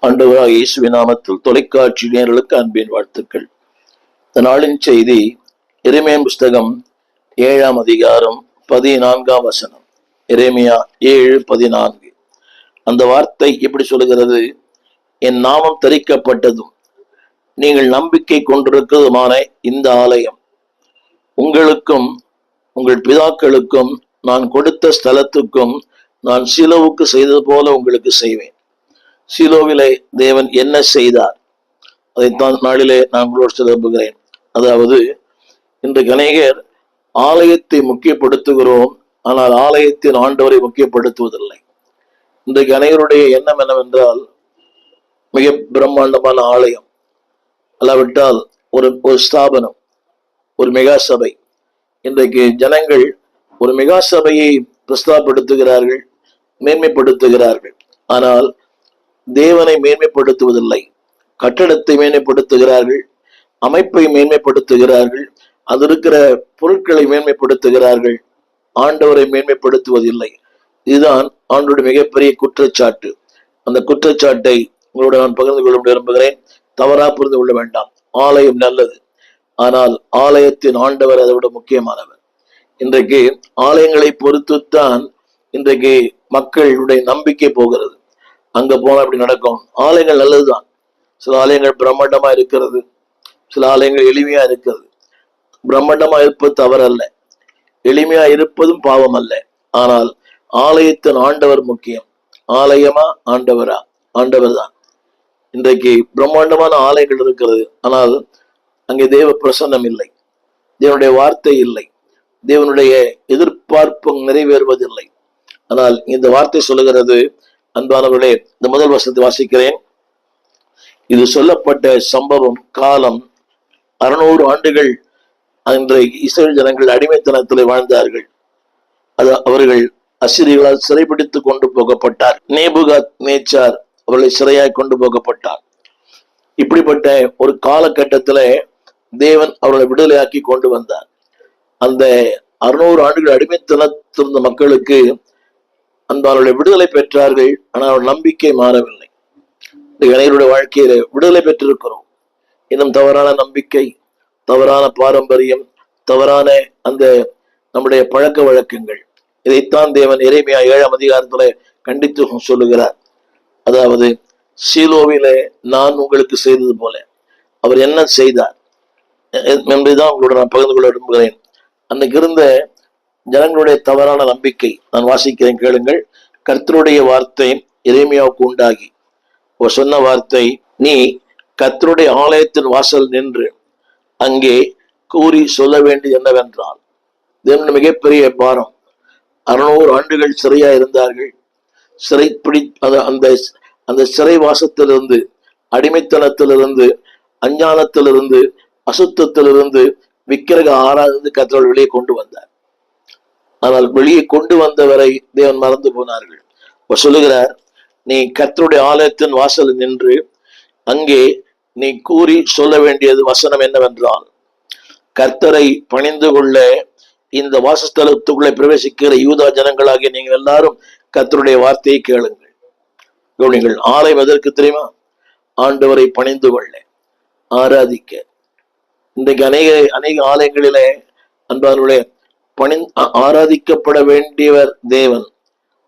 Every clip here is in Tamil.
ஆண்டவராகிய இயேசுவின் நாமத்தில் தொலைக்காட்சி நேயர்களுக்கு அன்பின் வாழ்த்துக்கள். இந்த நாளின் செய்தி எரேமியா புஸ்தகம் 7ஆம் அதிகாரம் 14ஆம் வசனம். எரேமியா 7:14. அந்த வார்த்தை எப்படி சொல்லுகிறது? என் நாமம் தரிக்கப்பட்டதும் நீங்கள் நம்பிக்கை கொண்டிருக்கிறதுமான இந்த ஆலயம் உங்களுக்கும் உங்கள் பிதாக்களுக்கும் நான் கொடுத்த ஸ்தலத்துக்கும் நான் சீலோவுக்கு செய்தது போல உங்களுக்கு செய்வேன். சீலோவிலே தேவன் என்ன செய்தார் அதைத்தான் நாளிலே நான் உங்களோடு சொல்லுகிறேன். அதாவது இன்றைக்கு அநேகர் ஆலயத்தை முக்கியப்படுத்துகிறோம், ஆனால் ஆலயத்தின் ஆண்டவரை முக்கியப்படுத்துவதில்லை. இன்றைக்கு அநேகருடைய எண்ணம் என்னவென்றால், மிக பிரம்மாண்டமான ஆலயம் அல்லாவிட்டால் ஒரு ஸ்தாபனம், ஒரு மெகா சபை. இன்றைக்கு ஜனங்கள் ஒரு மெகா சபையை பிரஸ்தாபப்படுத்துகிறார்கள், மேன்மைப்படுத்துகிறார்கள். ஆனால் தேவனை மேன்மைப்படுத்துவதில்லை. கட்டடத்தை மேன்மைப்படுத்துகிறார்கள், அமைப்பை மேன்மைப்படுத்துகிறார்கள், அது இருக்கிற பொருட்களை மேன்மைப்படுத்துகிறார்கள், ஆண்டவரை மேன்மைப்படுத்துவதில்லை. இதுதான் ஆண்டோட மிகப்பெரிய குற்றச்சாட்டு. அந்த குற்றச்சாட்டை உங்களோட நான் பகிர்ந்து கொள்ள விரும்புகிறேன். தவறா புரிந்து கொள்ள வேண்டாம். ஆலயம் நல்லது, ஆனால் ஆலயத்தின் ஆண்டவர் அதை விட முக்கியமானவர். இன்றைக்கு ஆலயங்களை பொறுத்துத்தான் இன்றைக்கு மக்களுடைய நம்பிக்கை போகிறது. அங்க போனா அப்படி நடக்கும். ஆலயங்கள் நல்லதுதான். சில ஆலயங்கள் பிரம்மாண்டமா இருக்கிறது, சில ஆலயங்கள் எளிமையா இருக்கிறது. பிரம்மாண்டமா இருப்பது தவறல்ல, எளிமையா இருப்பதும் பாவம் அல்ல. ஆனால் ஆலயத்தின் ஆண்டவர் முக்கியம். ஆலயமா ஆண்டவரா? ஆண்டவர் தான். இன்றைக்கு பிரம்மாண்டமான ஆலயங்கள் இருக்கிறது, ஆனால் அங்கே தேவ பிரசன்னம் இல்லை, தேவனுடைய வார்த்தை இல்லை, தேவனுடைய எதிர்பார்ப்பு நிறைவேறுவதில்லை. ஆனால் இந்த வார்த்தை சொல்லுகிறது, அன்பானவர்களே, இந்த முதல் வசனத்தை வாசிக்கிறேன். இது சொல்லப்பட்ட சம்பவம் காலம் 600 ஆண்டுகள் அன்றைக்கு இஸ்ரவேல் ஜனங்கள் அடிமைத்தனத்தில் வாழ்ந்தார்கள். அது அவர்கள் அசிரியர்களால் சிறைபிடித்து கொண்டு போகப்பட்டார். நேபுகாத் நேச்சார் அவர்களை சிறையாய் கொண்டு போகப்பட்டார். இப்படிப்பட்ட ஒரு காலகட்டத்தில தேவன் அவர்களை விடுதலையாக்கி கொண்டு வந்தார். அந்த 600 ஆண்டுகள் அடிமைத்தனத்திருந்த மக்களுக்கு அன்பாளர்களை விடுதலை பெற்றார்கள். ஆனால் அவர்கள் நம்பிக்கை மாறவில்லை. இளைஞருடைய வாழ்க்கையில விடுதலை பெற்றிருக்கிறோம், இன்னும் தவறான நம்பிக்கை, தவறான பாரம்பரியம், தவறான அந்த நம்முடைய பழக்க வழக்கங்கள், இதைத்தான் தேவன் எரேமியா 7ஆம் அதிகாரத்துல கண்டித்து சொல்லுகிறார். அதாவது சீலோவிலே நான் உங்களுக்கு செய்தது போல அவர் என்ன செய்தார் என்பதுதான் உங்களோட நான் பகிர்ந்து கொள்ள விரும்புகிறேன். அன்னைக்கு இருந்த ஜனங்களுடைய தவறான நம்பிக்கை நான் வாசிக்கிறேன், கேளுங்கள். கர்த்தருடைய வார்த்தை எரேமியாவுக்கு உண்டாகி அவர் சொன்ன வார்த்தை, நீ கர்த்தருடைய ஆலயத்தின் வாசல் நின்று அங்கே கூறி சொல்ல வேண்டியது என்னவென்றால், தேவன் மிகப்பெரிய பாரம். 600 ஆண்டுகள் சிறையா இருந்தார்கள். சிறைப்பிடி அந்த சிறை வாசத்திலிருந்து, அடிமைத்தனத்திலிருந்து, அஞ்ஞானத்திலிருந்து, அசுத்தத்திலிருந்து, விக்கிரக ஆராய்ந்து கர்த்தர் வெளியே கொண்டு வந்தார். ஆனால் வெளியே கொண்டு வந்தவரை தேவன் மறந்து போனார்கள். அவர் சொல்லுகிறார், நீ கர்த்தருடைய ஆலயத்தின் வாசல் நின்று அங்கே நீ கூறி சொல்ல வேண்டியது வசனம் என்னவென்றால், கர்த்தரை பணிந்து கொள்ள இந்த வாசஸ்தலத்துக்குள்ளே பிரவேசிக்கிற யூதா ஜனங்களாகிய நீங்கள் எல்லாரும் கர்த்தருடைய வார்த்தையை கேளுங்கள். கவனிங்கள். ஆலயம் எதற்கு தெரியுமா? ஆண்டவரை பணிந்து கொள்ள, ஆராதிக்க. இன்றைக்கு அநேக ஆலயங்களிலே அன்பானுடைய ஆராதிக்கப்பட வேண்டியவர் தேவன்,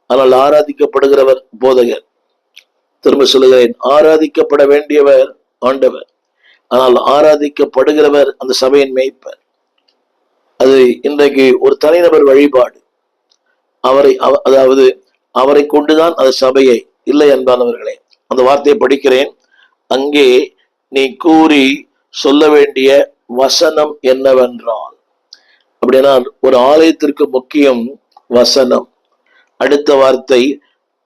ஆனால் ஆராதிக்கப்படுகிறவர் போதகர். திரும்ப சொல்லுகிறேன், ஆராதிக்கப்பட வேண்டியவர் ஆண்டவர், ஆனால் ஆராதிக்கப்படுகிறவர் அந்த சபையின் மேய்ப்பர். அது இன்றைக்கு ஒரு தனிநபர் வழிபாடு. அதாவது அவரை கொண்டுதான் அது சபையை இல்லை என்பானவர்களே. அந்த வார்த்தையை படிக்கிறேன். அங்கே நீ கூறி சொல்ல வேண்டிய வசனம் என்னவென்றால், அப்படின்னா ஒரு ஆலயத்திற்கு முக்கியம் வசனம். அடுத்த வார்த்தை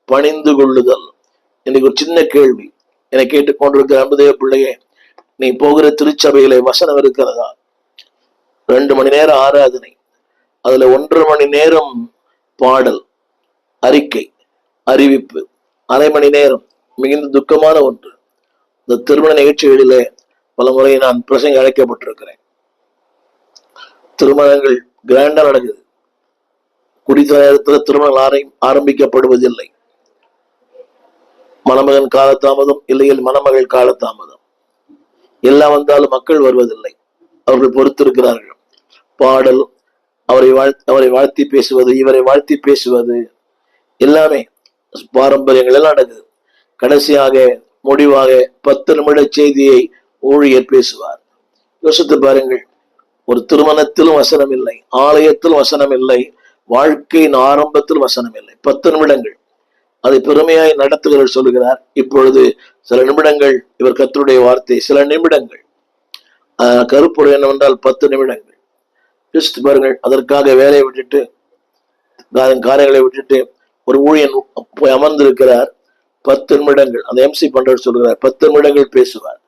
பணிந்து கொள்ளுதல். இன்னைக்கு ஒரு சின்ன கேள்வி என்னை கேட்டுக்கொண்டிருக்கிற அன்புதேவ பிள்ளையே, நீ போகிற திருச்சபையில வசனம் இருக்கிறதா? 2 மணி நேரம் ஆராதனை, அதுல 1.5 மணி நேரம் பாடல், அறிக்கை, அறிவிப்பு, அரை மணி நேரம். மிகுந்த துக்கமான ஒன்று. இந்த திருமண நிகழ்ச்சிகளிலே பல முறை நான் பிரசங்க அழைக்கப்பட்டிருக்கிறேன். திருமணங்கள் கிராண்டா நடக்குது. குறித்த நேரத்தில் திருமணங்கள் ஆரம்பிக்கப்படுவதில்லை. மணமகன் காலதாமதம், இல்லையில் மணமகள் காலதாமதம். எல்லாம் வந்தாலும் மக்கள் வருவதில்லை, அவர்கள் பொறுத்திருக்கிறார்கள். பாடல், அவரை வாழ்த்தி பேசுவது, இவரை வாழ்த்தி பேசுவது, எல்லாமே பாரம்பரியங்கள் எல்லாம் நடக்குது. கடைசியாக முடிவாக 10 நிமிட செய்தியை ஊழியர் பேசுவார். யோசித்து பாருங்கள், ஒரு திருமணத்திலும் வசனம் இல்லை, ஆலயத்திலும் வசனம் இல்லை, வாழ்க்கையின் ஆரம்பத்தில் வசனம் இல்லை. 10 நிமிடங்கள் அதை பெருமையாய் நடத்துகிறவர் சொல்லுகிறார். இப்பொழுது சில நிமிடங்கள் இவர் கர்த்தருடைய வார்த்தை, சில நிமிடங்கள். கருப்பொருள் என்னவென்றால் 10 நிமிடங்கள். யோசித்து பாருங்கள், அதற்காக வேலையை விட்டுட்டு, காரியங்களை விட்டுட்டு ஒரு ஊழியன் போய் அமர்ந்திருக்கிறார். 10 நிமிடங்கள் அந்த MC பண்றவர் சொல்லுகிறார், 10 நிமிடங்கள் பேசுவார்.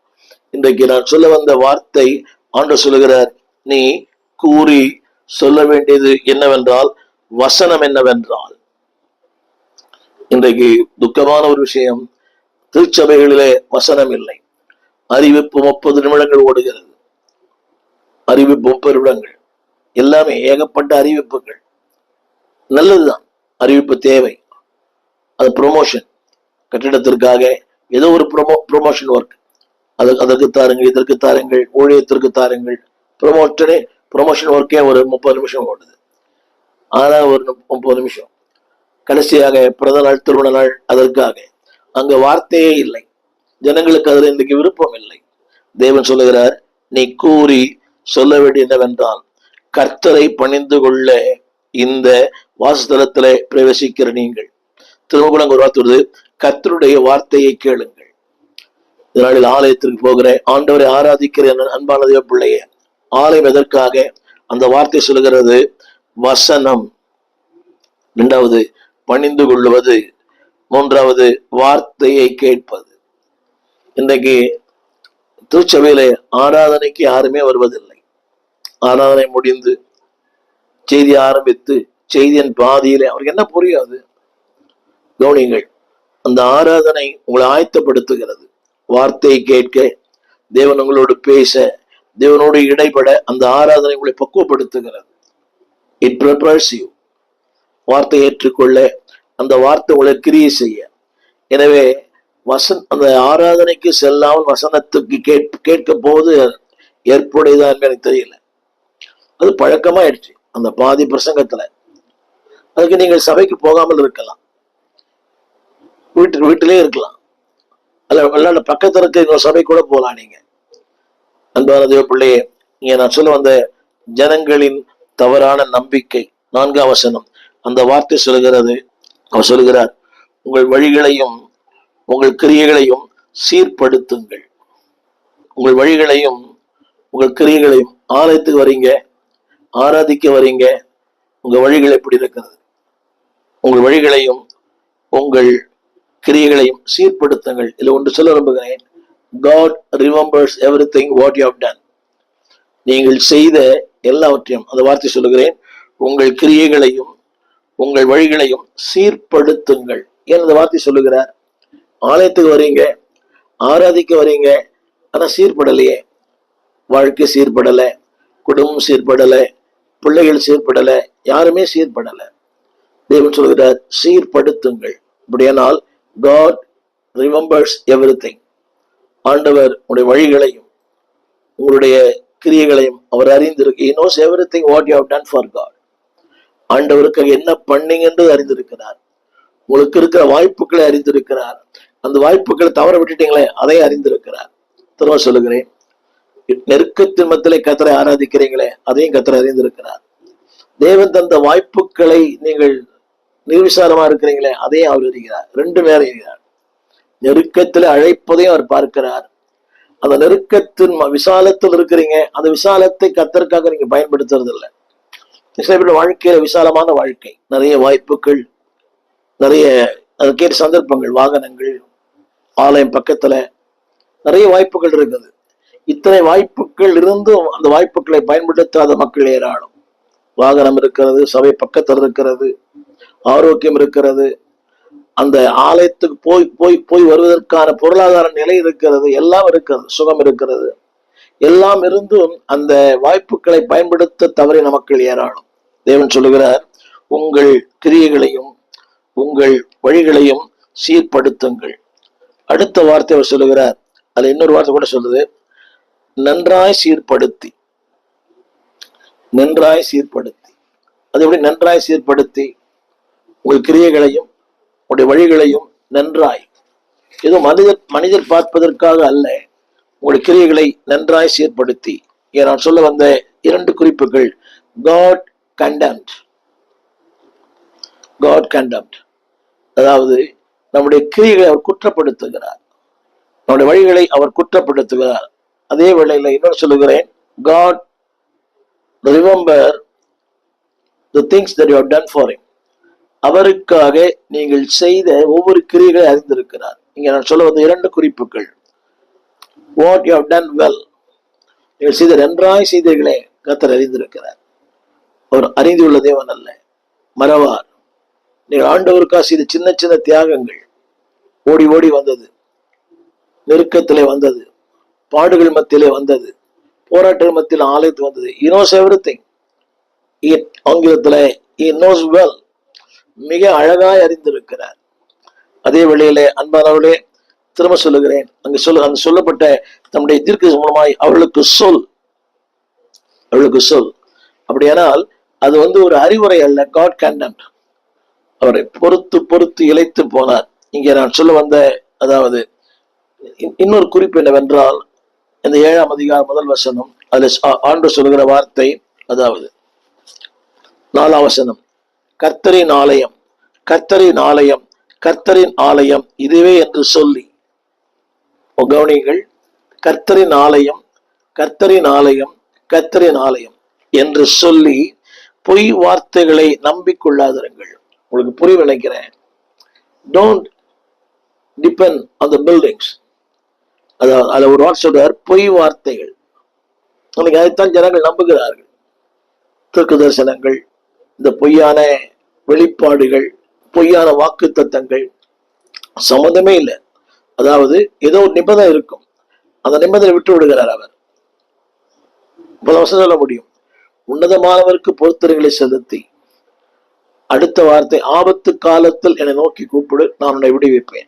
இன்றைக்கு நான் சொல்ல வந்த வார்த்தை, ஆண்டவர் சொல்லுகிறார், நீ கூறி சொல்ல வேண்டியது என்னவென்றால் வசனம் என்னவென்றால். இன்றைக்கு துக்கமான ஒரு விஷயம், திருச்சபைகளிலே வசனம் இல்லை. அறிவிப்பு 30 நிமிடங்கள் ஓடுகிறது, அறிவிப்பு 30 நிமிடங்கள், எல்லாமே ஏகப்பட்ட அறிவிப்புகள். நல்லதுதான், அறிவிப்பு தேவை, அது ப்ரொமோஷன். கட்டிடத்திற்காக ஏதோ ஒரு ப்ரொமோஷன் ஒர்க், அதற்கு தாருங்கள், இதற்கு தாருங்கள், ஊழியத்திற்கு தாருங்கள். ப்ரொமோஷன் ஒர்க்கே ஒரு 30 நிமிஷம் ஓடுது, ஆனா ஒரு 30 நிமிஷம். கடைசியாக பிறந்த நாள், திருமண நாள், அதற்காக அங்க வார்த்தையே இல்லை. ஜனங்களுக்கு அதில் இன்றைக்கு விருப்பம் இல்லை. தேவன் சொல்லுகிறார், நீ கூறி சொல்ல வேண்டிய என்னவென்றால், கர்த்தரை பணிந்து கொள்ள இந்த வாசஸ்தலத்திலே பிரவேசிக்கிற நீங்கள், திருமணம் ஒரு வார்த்தை வருது, கர்த்தருடைய வார்த்தையை கேளுங்கள். இதனால ஆலயத்திற்கு போகிற, ஆண்டவரை ஆராதிக்கிற அன்பான தேவ பிள்ளையே, ஆலயம் எதற்காக? அந்த வார்த்தை சொல்லுகிறது வசனம். 2வது பணிந்து கொள்வது, 3வது வார்த்தையை கேட்பது. இன்றைக்கு திருச்சபையில ஆராதனைக்கு யாருமே வருவதில்லை. ஆராதனை முடிந்து செய்தி ஆரம்பித்து செய்தியின் பாதியிலே அவருக்கு என்ன புரியாது. கவனிங்கள், அந்த ஆராதனை உங்களை ஆயத்தப்படுத்துகிறது. வார்த்தையை கேட்க, தேவன் உங்களோடு பேச, தேவனோடு இடைப்பட அந்த ஆராதனை உங்களை பக்குவப்படுத்துகிறது. It prepares you. வார்த்தை ஏற்றுக்கொள்ள, அந்த வார்த்தை உங்களை கிரியை செய்ய. எனவே அந்த ஆராதனைக்கு செல்லாமல் வசனத்துக்கு கேட்க போது ஏற்புடையதான் எனக்கு தெரியல. அது பழக்கமாயிடுச்சு. அந்த பாதி பிரசங்கத்துல அதுக்கு நீங்கள் சபைக்கு போகாமல் இருக்கலாம், வீட்டிலே இருக்கலாம், அல்ல பக்கத்துல இருக்க இன்னொரு சபை கூட போகலாம். நீங்க அன்பான தேவ பிள்ளையே, இங்க நான் சொல்ல வந்த ஜனங்களின் தவறான நம்பிக்கை. 4ஆம் வசனம் அந்த வார்த்தை சொல்லுகிறது. அவர் சொல்லுகிறார், உங்கள் வழிகளையும் உங்கள் கிரியைகளையும் சீர்படுத்துங்கள். உங்கள் வழிகளையும் உங்கள் கிரியைகளையும், ஆலயத்துக்கு வரீங்க, ஆராதிக்க வரீங்க, உங்க வழிகள் எப்படி இருக்கிறது? உங்கள் வழிகளையும் உங்கள் கிரியைகளையும் சீர்படுத்துங்கள். இதுல ஒன்று சொல்ல விரும்புகிறேன், God remembers everything what you have done. நீங்கள் செய்த எல்லாவற்றையும், அந்த வார்த்தை சொல்லுகிறேன், உங்கள் கிரியைகளையும் உங்கள் வழிகளையும் சீர்படுத்துங்கள். ஏன் அந்த வார்த்தை சொல்லுகிறார்? ஆலயத்துக்கு வரீங்க, ஆராதிக்க வரீங்க, ஆனா சீர்படலையே. வாழ்க்கை சீர்படல, குடும்பம் சீர்படல, பிள்ளைகள் சீர்படல, யாருமே சீர்படல. தேவன் சொல்கிறார், சீர்படுத்துங்கள். அப்படியானால் God remembers everything. ஆண்டவர் உங்களுடைய வழிகளையும் உங்களுடைய கிரியைகளையும் அவர் அறிந்திருக்கு. He knows everything what you have done for God. ஆண்டவருக்காக என்ன பண்ணீங்க என்று அறிந்திருக்கிறார். உங்களுக்கு இருக்கிற வாய்ப்புகளை அறிந்திருக்கிறார். அந்த வாய்ப்புகளை தவற விட்டுட்டீங்களே, அதை அறிந்திருக்கிறார். திரும்ப சொல்லுகிறேன், நெருக்கத்தின் மத்தியிலே கர்த்தரை ஆராதிக்கிறீங்களே, அதையும் கர்த்தர் அறிந்திருக்கிறார். தேவன் தந்த வாய்ப்புகளை நீங்கள் நிர்விசாரமா இருக்கிறீங்களே, அதையும் அவர் அறிகிறார். 2 பேரும் அறிகிறார். நெருக்கத்தில் அழைப்பதையும் அவர் பார்க்கிறார். அந்த நெருக்கத்தின் விசாலத்தில் இருக்கிறீங்க, அந்த விசாலத்தை கர்த்தருக்காக நீங்க பயன்படுத்துறது இல்லை. சில பேர் வாழ்க்கையில விசாலமான வாழ்க்கை, நிறைய வாய்ப்புகள், நிறைய அதுக்கேற்ற சந்தர்ப்பங்கள், வாகனங்கள், ஆலயம் பக்கத்துல நிறைய வாய்ப்புகள் இருக்குது. இத்தனை வாய்ப்புகள் இருந்தும் அந்த வாய்ப்புகளை பயன்படுத்தாத மக்கள் ஏராளம். வாகனம் இருக்கிறது, சபை பக்கத்தில் இருக்கிறது, ஆரோக்கியம் இருக்கிறது, அந்த ஆலயத்துக்கு போய் போய் போய் வருவதற்கான பொருளாதார நிலை இருக்கிறது, எல்லாம் இருக்கிறது, சுகம் இருக்கிறது. எல்லாம் இருந்தும் அந்த வாய்ப்புகளை பயன்படுத்த தவறின மக்கள் ஏராளம். தேவன் சொல்லுகிறார், உங்கள் கிரியைகளையும் உங்கள் வழிகளையும் சீர்படுத்துங்கள். அடுத்த வார்த்தை அவர் சொல்லுகிறார், அதுல இன்னொரு வார்த்தை கூட சொல்லுது, நன்றாய் சீர்படுத்தி. நன்றாய் சீர்படுத்தி. அது எப்படி நன்றாய் சீர்படுத்தி? உங்கள் கிரியைகளையும் உங்களுடைய வழிகளையும் நன்றாய், ஏதோ மனிதர் பார்ப்பதற்காக அல்ல, உங்களுடைய கிரியைகளை நன்றாய் சீர்படுத்தி. நான் சொல்ல வந்த இரண்டு குறிப்புகள், God condemned. God condemned. அதாவது நம்முடைய கிரியைகளை அவர் குற்றப்படுத்துகிறார், நம்முடைய வழிகளை அவர் குற்றப்படுத்துகிறார். அதே வேளையில் இன்னொரு சொல்லுகிறேன், God remember the things that you have done for him. அவருக்காக நீங்கள் செய்த ஒவ்வொரு கிரியைகளை அறிந்திருக்கிறார். இங்க நான் சொல்ல வந்த இரண்டு குறிப்புகள், what you have done well, நீங்கள் செய்த நன்றாய் செய்தீர்களே கர்த்தர் அறிந்திருக்கிறார். அவர் அறிந்துள்ள தேவன் அல்ல, மறவார். நீங்கள் ஆண்டவருக்காக செய்த சின்ன சின்ன தியாகங்கள், ஓடி ஓடி வந்தது, நெருக்கத்திலே வந்தது, பாடுகள் மத்தியிலே வந்தது, போராட்டங்கள் மத்தியில் ஆலயத்து வந்தது. He knows everything. ஆங்கிலத்தில் he knows well. மிக அழகாய் அறிந்திருக்கிறார். அதே வேளையிலே அன்பானவர்களே, திரும்ப சொல்லுகிறேன், அங்கு சொல்லப்பட்ட நம்முடைய தீர்க்க மூலமாய் அவர்களுக்கு சொல், அவளுக்கு சொல். அப்படியானால் அது ஒரு அறிவுரை அல்ல. God condemned. அவரை பொறுத்து பொறுத்து இழைத்து போனார். இங்கே நான் சொல்ல வந்த, அதாவது இன்னொரு குறிப்பு என்னவென்றால், இந்த 7ஆம் அதிகாரம் 1 வசனம், அதுல ஆண்டு சொல்லுகிற வார்த்தை, அதாவது 4ஆம் வசனம், கர்த்தரின் ஆலயம், கர்த்தரின் ஆலயம், கர்த்தரின் ஆலயம் இதுவே என்று சொல்லி. கவனிங்கள், கர்த்தரின் ஆலயம், கர்த்தரின் ஆலயம், கர்த்தரின் ஆலயம் என்று சொல்லி பொய் வார்த்தைகளை நம்பிக்கொள்ளாதிருங்கள். உங்களுக்கு புரிய நினைக்கிறேன். Don't depend on the buildings. அதாவது அதுல ஒரு வார்த்தை சொல்றார், பொய் வார்த்தைகள். இன்னைக்கு அதைத்தான் ஜனங்கள் நம்புகிறார்கள். தீர்க்க தரிசனங்கள், இந்த பொய்யான வெளிப்பாடுகள், பொய்யான வாக்கு தத்தங்கள் சம்மந்தமே இல்லை. அதாவது ஏதோ ஒரு நிபந்தனை இருக்கும், அந்த நிபந்தனை விட்டு விடுகிறார் அவர். பல வருஷம் சொல்ல முடியும், உன்னதமானவருக்கு பொறுத்தரைகளை செலுத்தி. அடுத்த வார்த்தை, ஆபத்து காலத்தில் என்னை நோக்கி கூப்பிடு, நான் உன்னை விடுவிப்பேன்.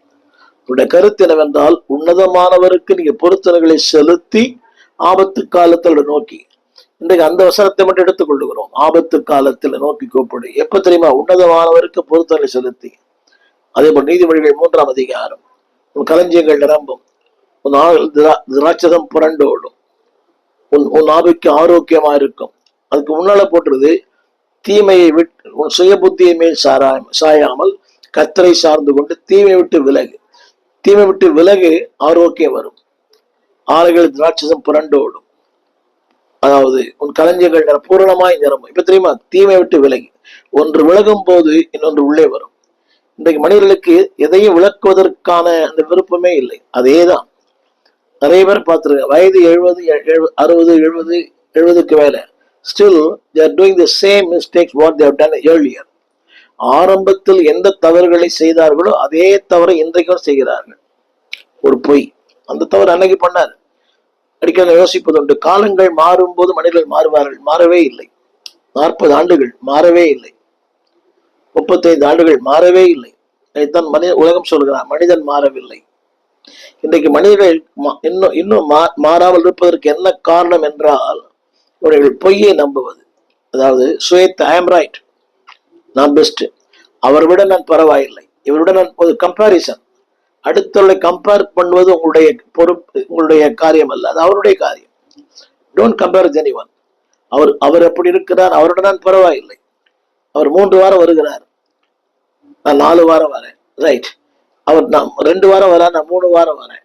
உன்னுடைய கருத்து என்னவென்றால், உன்னதமானவருக்கு நீங்க பொறுத்தரைகளை செலுத்தி ஆபத்து காலத்தில் நோக்கி. இன்றைக்கு அந்த வசனத்தை மட்டும் எடுத்துக் கொள்ளுகிறோம். ஆபத்து காலத்தில் நோக்கி கூப்பிடு. எப்ப தெரியுமா? உன்னதமானவருக்கு பொறுத்தரை செலுத்தி. அதே போல் நீதிமொழிகள் 3ஆம் அதிகாரம், உன் களஞ்சியங்கள் நிரம்பும், உன் திராட்சதம் புரண்டோடும், உன் ஆவிக்கு ஆரோக்கியமா இருக்கும். அதுக்கு முன்னால போட்டுருது, தீமையை விட்டு உன் சுய புத்தியை மேல் சாயாமல் கர்த்தரை சார்ந்து கொண்டு தீமை விட்டு விலகு. தீமை விட்டு விலகு, ஆரோக்கியம் வரும். ஆலைகள் திராட்சதம் புரண்டோடும். அதாவது உன் களஞ்சியங்கள் பூரணமாய் நிரம்பும். இப்ப தெரியுமா? தீமை விட்டு விலகி. ஒன்று விலகும் போது இன்னொன்று உள்ளே வரும். இன்றைக்கு மனிதர்களுக்கு எதையும் விளக்குவதற்கான அந்த விருப்பமே இல்லை. அதேதான் நிறைய பேர் பார்த்துருங்க, வயது 70, 60, 70, 70க்கு மேல still they are doing the same mistakes what they have done earlier. ஆரம்பத்தில் எந்த தவறுகளை செய்தார்களோ அதே தவறை இன்றைக்கும் செய்கிறார்கள். ஒரு பொய், அந்த தவறு அன்னைக்கு பண்ணார். அடிக்கடி யோசிப்பதுண்டு, காலங்கள் மாறும் போது மனிதர்கள் மாறுவார்கள். மாறவே இல்லை. 40 ஆண்டுகள் மாறவே இல்லை. 35 ஆண்டுகள் மாறவே இல்லை. இதைத்தான் உலகம் சொல்கிறார், மனிதன் மாறவில்லை. இன்றைக்கு மனிதர்கள் இன்னும் மாறாமல் இருப்பதற்கு என்ன காரணம் என்றால், இவர்கள் பொய்யை நம்புவது. அதாவது சுயத்தை, ஐ எம் ரைட், நான் பெஸ்ட், அவரை விட நான் பரவாயில்லை, இவருடன் நான் ஒரு கம்பேரிசன். அடுத்தவர்களை கம்பேர் பண்ணுவது உங்களுடைய பொறுப்பு, உங்களுடைய காரியம் அல்ல, அது அவருடைய காரியம். Don't compare with anyone. அவர் எப்படி இருக்கிறார், அவருடன் நான் பரவாயில்லை. அவர் 3 வாரம் வருகிறார், நான் 4 வாரம் வரேன், ரைட். அவர் நான் 2 வாரம் வரேன், நான் 3 வாரம் வரேன்.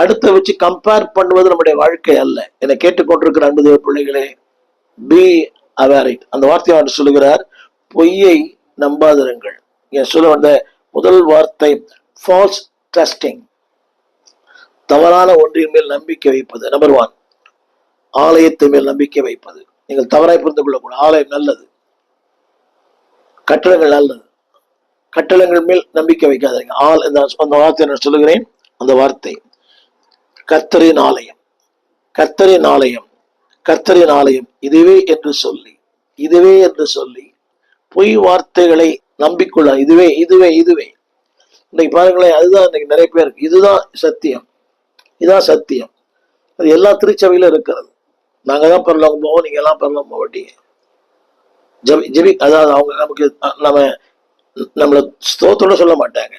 அடுத்த வச்சு கம்பேர் பண்ணுவது நம்முடைய வாழ்க்கை அல்ல. என்னை கேட்டுக்கொண்டிருக்கிற அன்பு தேவ பிள்ளைகளே, பி அவேர் இட். அந்த வார்த்தையை அவர் சொல்லுகிறார், பொய்யை நம்பாதிருங்கள். என் சொல்ல வந்த முதல் வார்த்தை ஃபால்ஸ் ட்ரஸ்டிங், தவறான ஒன்றின் மேல் நம்பிக்கை வைப்பது. நம்பர் 1, ஆலயத்தின் மேல் நம்பிக்கை வைப்பது. நீங்கள் தவறாய் புரிந்து கொள்ளக்கூடாது. ஆலயம் நல்லது, கட்டடங்கள் நல்லது, கட்டடங்கள் மேல் நம்பிக்கை வைக்காதீங்க. அந்த வார்த்தை நான் சொல்லுகிறேன், அந்த வார்த்தை கர்த்தரின் ஆலயம், கர்த்தரின் ஆலயம், கர்த்தரின் ஆலயம் இதுவே என்று சொல்லி, இதுவே என்று சொல்லி பொய் வார்த்தைகளை நம்பிக்கொள்ள. இதுவே இதுவே இதுவே இன்னைக்கு பாருங்களேன், அதுதான் இன்னைக்கு நிறைய பேருக்கு இதுதான் சத்தியம், இதான் சத்தியம். அது எல்லா திருச்சபையிலும் இருக்கிறது. நாங்க தான் பரலோகம் போவோம், நீங்க எல்லாம் பரலோகம் போக மாட்டீங்க. ஜெபி அதாவது அவங்க நமக்கு நம்மள ஸ்தோத்தோட சொல்ல மாட்டாங்க.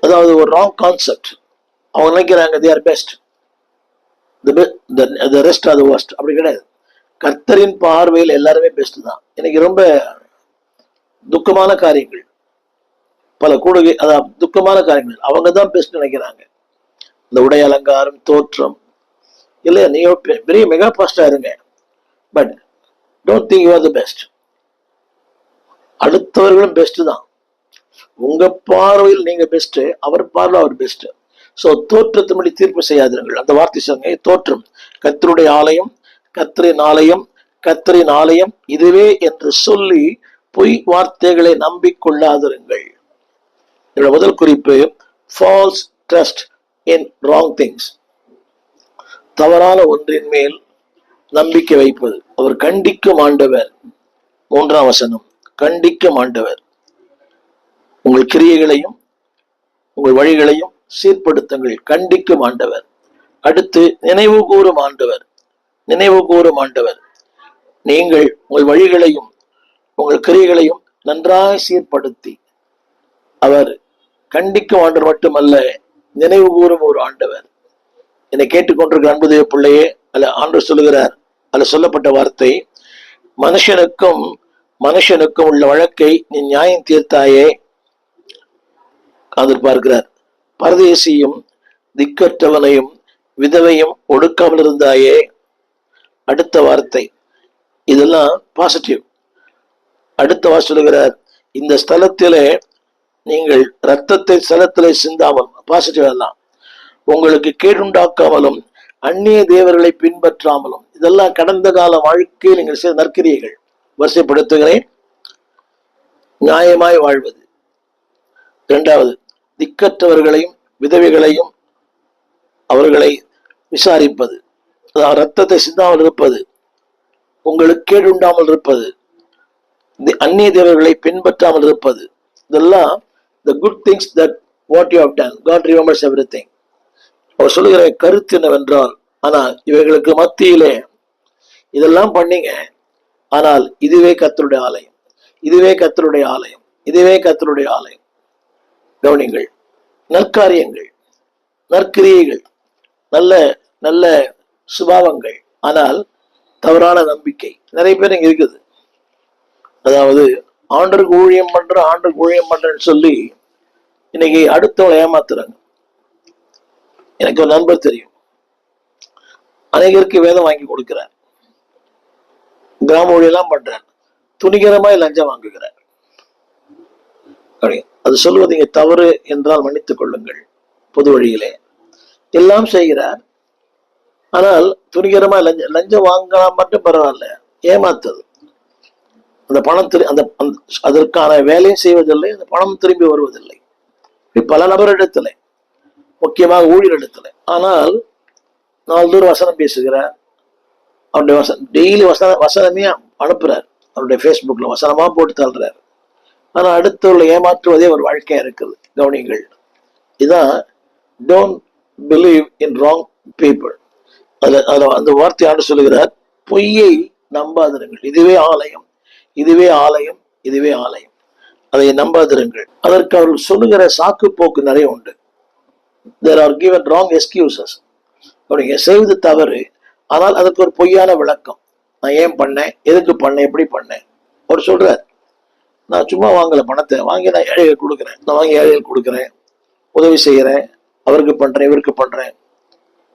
அதாவது ஒரு ராங் கான்செப்ட். அவங்க நினைக்கிறாங்க they are best, the rest are the worst. அப்படி கிடையாது. கர்த்தரின் பார்வையில் எல்லாருமே பெஸ்ட் தான். இன்னைக்கு ரொம்ப துக்கமான காரியங்கள், பல கூடுகை, அதாவது துக்கமான காரியங்கள், அவங்க தான் பெஸ்ட் நினைக்கிறாங்க. இந்த உடை அலங்காரம், தோற்றம், இல்லையா நீங்க பெரிய மெகா பாஸ்டா இருங்க, but don't think you are the best. அடுத்தவர்களும் பெஸ்ட் தான். உங்க பார்வையில் நீங்க பெஸ்ட், அவர் பார்வை அவர் பெஸ்ட். சோ தோற்றத்தின்படி தீர்ப்பு செய்யாதீர்கள். அந்த வார்த்தை சொங்க, தோற்றம் கர்த்தருடைய ஆலயம், கர்த்தரின் ஆலயம், கர்த்தரின் ஆலயம் இதுவே என்று சொல்லி பொய் வார்த்தைகளை நம்பிக்கொள்ளாதிருங்கள். என்னோட முதல் குறிப்பு, false trust in wrong things. தவறான ஒன்றின் மேல் நம்பிக்கை வைப்பது. அவர் கண்டிக்கும் ஆண்டவர். 3ஆம் வசனம், கண்டிக்கும் ஆண்டவர். உங்கள் கிரியைகளையும் உங்கள் வழிகளையும் சீர்படுத்துங்கள், கண்டிக்கும் ஆண்டவர். அடுத்து நினைவு கூறும் ஆண்டவர். நினைவு கூறும் ஆண்டவர். நீங்கள் உங்கள் வழிகளையும் உங்கள் கிரியைகளையும் நன்றாக சீர்படுத்தி, அவர் கண்டிக்கும் ஆண்டவர் மட்டுமல்ல, நினைவு கூறும் ஒரு ஆண்டவர். என்னை கேட்டுக்கொண்டிருக்கிற அன்பு தேவ பிள்ளையே, அல்ல ஆண்டவர் சொல்லுகிறார், அல்ல சொல்லப்பட்ட வார்த்தை, மனுஷனுக்கும் உள்ள வழக்கை நீ நியாயம் தீர்த்தாயே. அதில் பார்க்கிறார், பரதேசியும் திக்கற்றவனையும் விதவையும் ஒடுக்காமல் இருந்தாயே. அடுத்த வார்த்தை, இதெல்லாம் பாசிட்டிவ். அடுத்த வார்த்தை சொல்லுகிறார், இந்த ஸ்தலத்திலே நீங்கள் இரத்தத்தை ஸ்தலத்திலே சிந்தாமல், பாசிட்டிவ் எல்லாம், உங்களுக்கு கேடுண்டாக்காமலும் அந்நிய தேவர்களை பின்பற்றாமலும். இதெல்லாம் கடந்த கால வாழ்க்கையில் நீங்கள் செய்த நற்கிரியைகள். வரிசைப்படுத்துகிறேன். நியாயமாய் வாழ்வது. 2வது, திக்கற்றவர்களையும் விதவைகளையும் அவர்களை விசாரிப்பது, அதாவது ரத்தத்தை சிந்தாமல் இருப்பது, உங்களுக்கு கேடுண்டாமல் இருப்பது, அந்நிய தேவர்களை பின்பற்றாமல் இருப்பது. இதெல்லாம் the good things that what you have done. God remembers everything. அவர் சொல்லுகிற கருத்து என்னவென்றால், ஆனால் இவைகளுக்கு மத்தியிலே இதெல்லாம் பண்ணீங்க, ஆனால் இதுவே கர்த்தருடைய ஆலயம், இதுவே கர்த்தருடைய ஆலயம், இதுவே கர்த்தருடைய ஆலயம். கவனிங்கள், நற்காரியங்கள், நற்கிரியைகள், நல்ல நல்ல சுபாவங்கள், ஆனால் தவறான நம்பிக்கை நிறைய பேர் இங்க இருக்குது. அதாவது ஆண்டருக்கு ஊழியம் பண்றேன்னு சொல்லி இன்னைக்கு அடுத்தவங்களை ஏமாத்துறாங்க. எனக்கு ஒரு நண்பர் தெரியும், அநேகருக்கு வேதம் வாங்கி கொடுக்கிறார், கிராம ஊழியெல்லாம் பண்றார், துணிகரமாய் லஞ்சம் வாங்குகிறார். அது சொல்லுவது இங்க தவறு என்றால் மன்னித்துக் கொள்ளுங்கள். பொது வழியிலே எல்லாம் செய்கிறார், ஆனால் துணிகரமா லஞ்சம் வாங்கலாம் மட்டும் பரவாயில்ல, ஏமாத்தது. அந்த பணம் அதற்கான வேலையும் செய்வதில்லை, அந்த பணம் திரும்பி வருவதில்லை. பல நபரிடத்துல, முக்கியமாக ஊழியரிடத்துல. ஆனால் நாள்தோறும் வசனம் பேசுகிறார், அவருடைய டெய்லி வசனமே அனுப்புறார், அவருடைய ஃபேஸ்புக்ல வசனமா போட்டு தள்ளுறாரு. ஆனா அடுத்தவர்களை ஏமாற்றுவதே ஒரு வாழ்க்கையா இருக்குது. கவனிங்கள், இதான் don't believe in wrong people. அந்த வார்த்தையாண்டு சொல்லுகிறார், பொய்யை நம்பாதிருங்கள், இதுவே ஆலயம், இதுவே ஆலயம், இதுவே ஆலயம், அதை நம்பாதிருங்கள். அதற்கு அவர்கள் சொல்லுகிற சாக்கு போக்கு நிறைய உண்டு. There are given wrong excuses. நீங்க செய்வது தவறு, ஆனால் அதுக்கு ஒரு பொய்யான விளக்கம். நான் ஏன் பண்ணேன், எதுக்கு பண்ணேன், எப்படி பண்ணேன். அவர் சொல்றார், நான் சும்மா வாங்கல, பணத்தை வாங்கி நான் ஏழைகள் கொடுக்குறேன், நான் வாங்கி ஏழைகள் கொடுக்குறேன், உதவி செய்யறேன், அவருக்கு பண்றேன், இவருக்கு பண்றேன்.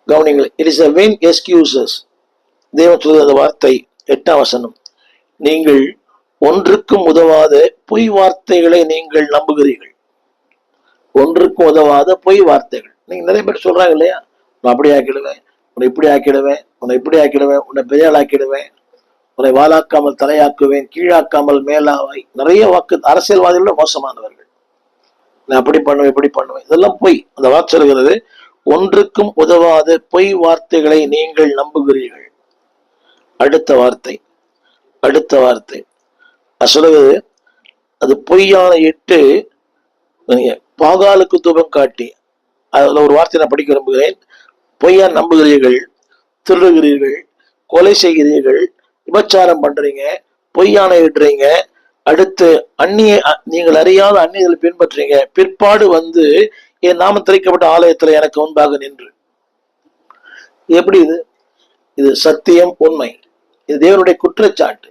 கவனிங்கள், it is a vain excuses. தேவன் சொல்லுகிற அந்த வார்த்தை 8ஆம் வசனம், நீங்கள் ஒன்றுக்கும் உதவாத பொய் வார்த்தைகளை நீங்கள் நம்புகிறீர்கள். ஒன்றுக்கும் உதவாத பொய் வார்த்தைகள். நீங்க நிறைய பேர் சொல்றாங்க இல்லையா, நான் அப்படி ஆக்கிடுவேன், உன்னை இப்படி ஆக்கிடுவேன், உன்னை இப்படி ஆக்கிடுவேன், உன்னை பெரியாள் ஆக்கிடுவேன், உன்னை வாளாக்காமல் தலையாக்குவேன், கீழாக்காமல் மேலாவாய். நிறைய வாக்கு அரசியல்வாதிகளோட மோசமானவர்கள். நான் அப்படி பண்ணுவேன், இப்படி பண்ணுவேன், இதெல்லாம் பொய். அந்த வார்த்தை சொல்கிறது, ஒன்றுக்கும் உதவாத பொய் வார்த்தைகளை நீங்கள் நம்புகிறீர்கள். அடுத்த வார்த்தை சொல்லுகிறது, அது பொய்யான இட்டு நீங்க பாகாலுக்கு தூபம் காட்டி, அதுல ஒரு வார்த்தை நான் படிக்க விரும்புகிறேன். பொய்யா நம்புகிறீர்கள், திருடுகிறீர்கள், கொலை செய்கிறீர்கள், விபச்சாரம் பண்றீங்க, பொய்யான இடுறீங்க, அடுத்து அந்நிய நீங்கள் அறியாத அந்நியர்களை பின்பற்றீங்க, பிற்பாடு வந்து என் நாமம் திரைக்கப்பட்ட ஆலயத்துல எனக்கு முன்பாக நின்று. எப்படி இது? இது சத்தியம், உண்மை. இது தேவனுடைய குற்றச்சாட்டு.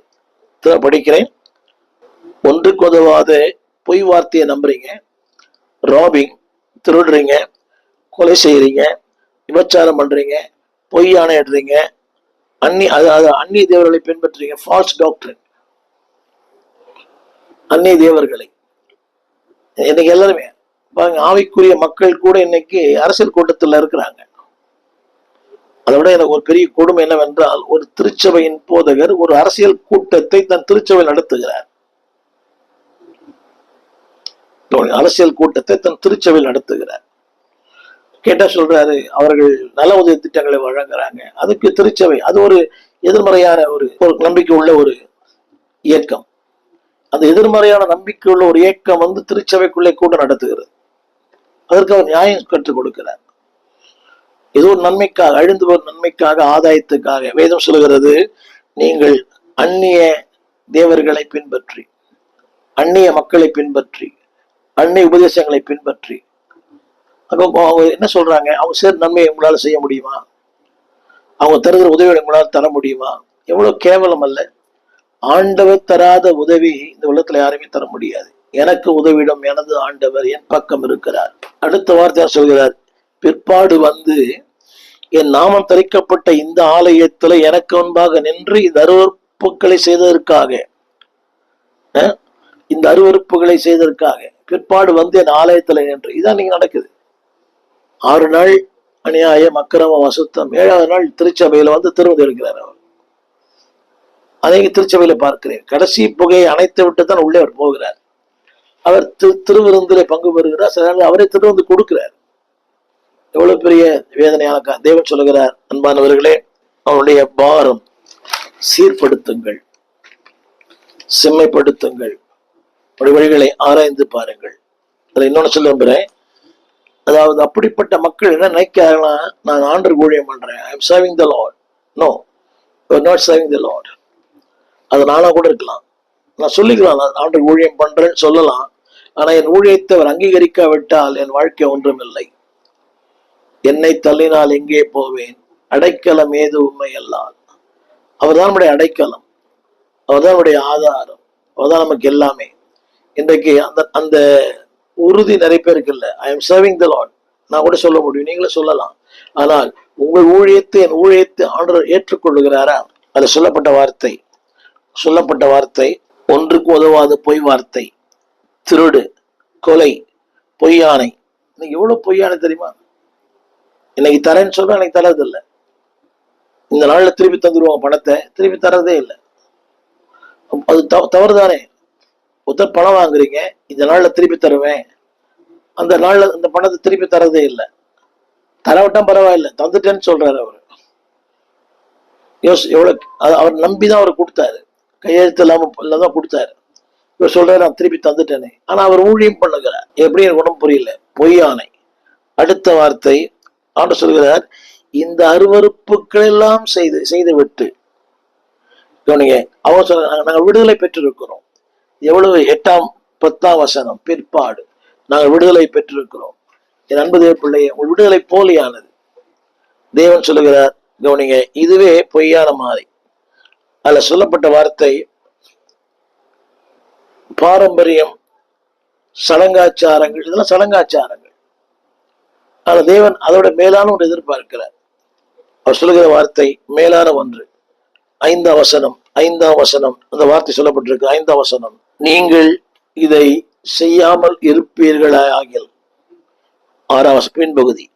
படிக்கிறேன். ஒன்றுக்கு உதவாத பொய் வார்த்தையை நம்புறீங்க, ராபிங், திருடுறீங்க, கொலை செய்யறீங்க, விபச்சாரம் பண்றீங்க, பொய் ஆணையிடுறீங்க, அந்நிய தேவர்களை பின்பற்றுறீங்க, ஃபால்ஸ் டாக்டரின், அந்நிய தேவர்களை. இன்னைக்கு எல்லாருமே பாருங்க, ஆவிக்குரிய மக்கள் கூட இன்னைக்கு அரசியல் கூட்டத்தில் இருக்கிறாங்க. அதை விட எனக்கு ஒரு பெரிய கொடுமை என்னவென்றால், ஒரு திருச்சபையின் போதகர் ஒரு அரசியல் கூட்டத்தை தன் திருச்சபை நடத்துகிறார். அரசியல் கூட்டத்தை தன் திருச்சபையில் நடத்துகிறார். கேட்டா சொல்றாரு, அவர்கள் நல உதவி திட்டங்களை வழங்குறாங்க, அதுக்கு திருச்சபை, அது ஒரு எதிர்மறையான ஒரு நம்பிக்கை உள்ள ஒரு இயக்கம். அந்த எதிர்மறையான நம்பிக்கை உள்ள ஒரு இயக்கம் வந்து திருச்சபைக்குள்ளே கூட நடத்துகிறது. அதற்கு அவர் நியாயம் கற்றுக் கொடுக்கிறார். ஏதோ ஒரு நன்மைக்காக, அழிந்து வரும் நன்மைக்காக, ஆதாயத்துக்காக. வேதம் சொல்கிறது, நீங்கள் அந்நிய தேவர்களை பின்பற்றி, அந்நிய மக்களை பின்பற்றி, அந்நிய உபதேசங்களை பின்பற்றி, அவங்க என்ன சொல்றாங்க, அவங்க சேர் நன்மையை உங்களால செய்ய முடியுமா? அவங்க தருகிற உதவியை உங்களால் தர முடியுமா? எவ்வளவு கேவலம் அல்ல! ஆண்டவர் தராத உதவி இந்த உலகத்துல யாருமே தர முடியாது. எனக்கு உதவிடும் எனது ஆண்டவர் என் பக்கம் இருக்கிறார். அடுத்த வார்த்தை சொல்கிறார், பிற்பாடு வந்து என் நாமம் தரிக்கப்பட்ட இந்த ஆலயத்துல எனக்கு முன்பாக நின்று இந்த அருவறுப்புகளை செய்ததற்காக, இந்த அருவறுப்புகளை செய்ததற்காக பிற்பாடு வந்து என் ஆலயத்துல நின்று. இதான் நீங்க நடக்குது. 6 நாள் அநியாயம், அக்கிரமம், அசுத்தம். 7வது நாள் திருச்சபையில வந்து திருமதி எடுக்கிறார். அவர் அதை திருச்சபையில பார்க்கிறேன். கடைசி புகையை அணைத்து விட்டு தான் உள்ளே அவர் போகிறார். அவர் திருவிருந்திலே பங்கு பெறுகிறார். சில நாள் அவரே திருவிருந்து கொடுக்கிறார். எவ்வளவு பெரிய வேதனையான தேவன் சொல்லுகிறார், அன்பானவர்களே, அவருடைய பாரம் சீர்படுத்துங்கள், செம்மைப்படுத்துங்கள், வழிகளை ஆராய்ந்து பாருங்கள். அதுல இன்னொன்னு சொல்ல விரும்புறேன். அதாவது அப்படிப்பட்ட மக்கள் என்ன நினைக்கிறாங்கன்னா, நான் ஆண்டவர் ஊழியம் பண்றேன், I am serving the lord. No, you are not serving the lord. அது நானா கூட இருக்கலாம், நான் சொல்லிக்கலாம், நான் ஆண்டவர் ஊழியம் பண்றேன்னு சொல்லலாம். ஆனா என் ஊழியத்தை அவர் அங்கீகரிக்காவிட்டால் என் வாழ்க்கை ஒன்றும் இல்லை. என்னை தள்ளினால் எங்கே போவேன், அடைக்கலம் ஏது உண்மை அல்லால். அவர் தான் நம்முடைய அடைக்கலம், அவர் தான் நம்முடைய ஆதாரம், அவர் தான் நமக்கு எல்லாமே. இன்றைக்கு அந்த அந்த உறுதி நிறைய பேருக்கு இல்லை. ஐ எம் சர்விங் தி லார்ட் நான் கூட சொல்ல முடியும், நீங்களே சொல்லலாம். ஆனால் உங்கள் ஊழியத்தை, என் ஊழியத்தை ஆண்டவர் ஏற்றுக்கொள்ளுகிறாரா? அது சொல்லப்பட்ட வார்த்தை ஒன்றுக்கு உதவாத பொய் வார்த்தை, திருடு, கொலை, பொய்யானை. இன்னைக்கு எவ்வளவு பொய்யானை தெரியுமா? இன்னைக்கு தரேன்னு சொல்றேன், எனக்கு தரது இல்லை. இந்த நாள்ல திருப்பி தந்துருவாங்க பணத்தை, திருப்பி தரதே இல்லை. அது தவறுதானே? ஒருத்தர் பணம் வாங்குறீங்க, இந்த நாள்ல திருப்பி தருவேன், அந்த நாள்ல அந்த பணத்தை திருப்பி தரதே இல்லை. தரவிட்டான் பரவாயில்லை, தந்துட்டேன்னு சொல்றாரு அவரு. எவ்வளவு அவர் நம்பிதான் அவர் கொடுத்தாரு, கையெழுத்து இல்லாமதான் கொடுத்தாரு. இவர் சொல்றாரு, நான் திருப்பி தந்துட்டேனே. ஆனா அவர் ஊழியம் பண்ணுகிறார். எப்படி எனக்கு ஒன்றும் புரியல. பொய்யானை. அடுத்த வார்த்தை ஆண்டவர் சொல்கிறார், இந்த அருவறுப்புகள் எல்லாம் செய்து விட்டு. அவங்க சொல்ற, நாங்கள் விடுதலை பெற்றிருக்கிறோம். எவ்வளவு 8ஆம் 10ஆம் வசனம், பிற்பாடு நாங்கள் விடுதலை பெற்றிருக்கிறோம். என் அன்பு தேவ பிள்ளையே, உங்கள் விடுதலை போலியானது. தேவன் சொல்லுகிறார், கவனிங்க, இதுவே பொய்யான மாதிரி. அதுல சொல்லப்பட்ட வார்த்தை பாரம்பரியம், சடங்காச்சாரங்கள், இதெல்லாம் சடங்காச்சாரங்கள். ஆனா தேவன் அதோட மேலான ஒன்று எதிர்பார்க்கிறார். அவர் சொல்லுகிற வார்த்தை மேலான ஒன்று. 5ஆம் வசனம் அந்த வார்த்தை சொல்லப்பட்டிருக்கு. 5ஆம் வசனம், நீங்கள் இதை செய்யாமல் இருப்பீர்களாகில். 6ஆம் வசனம் பின்பகுதி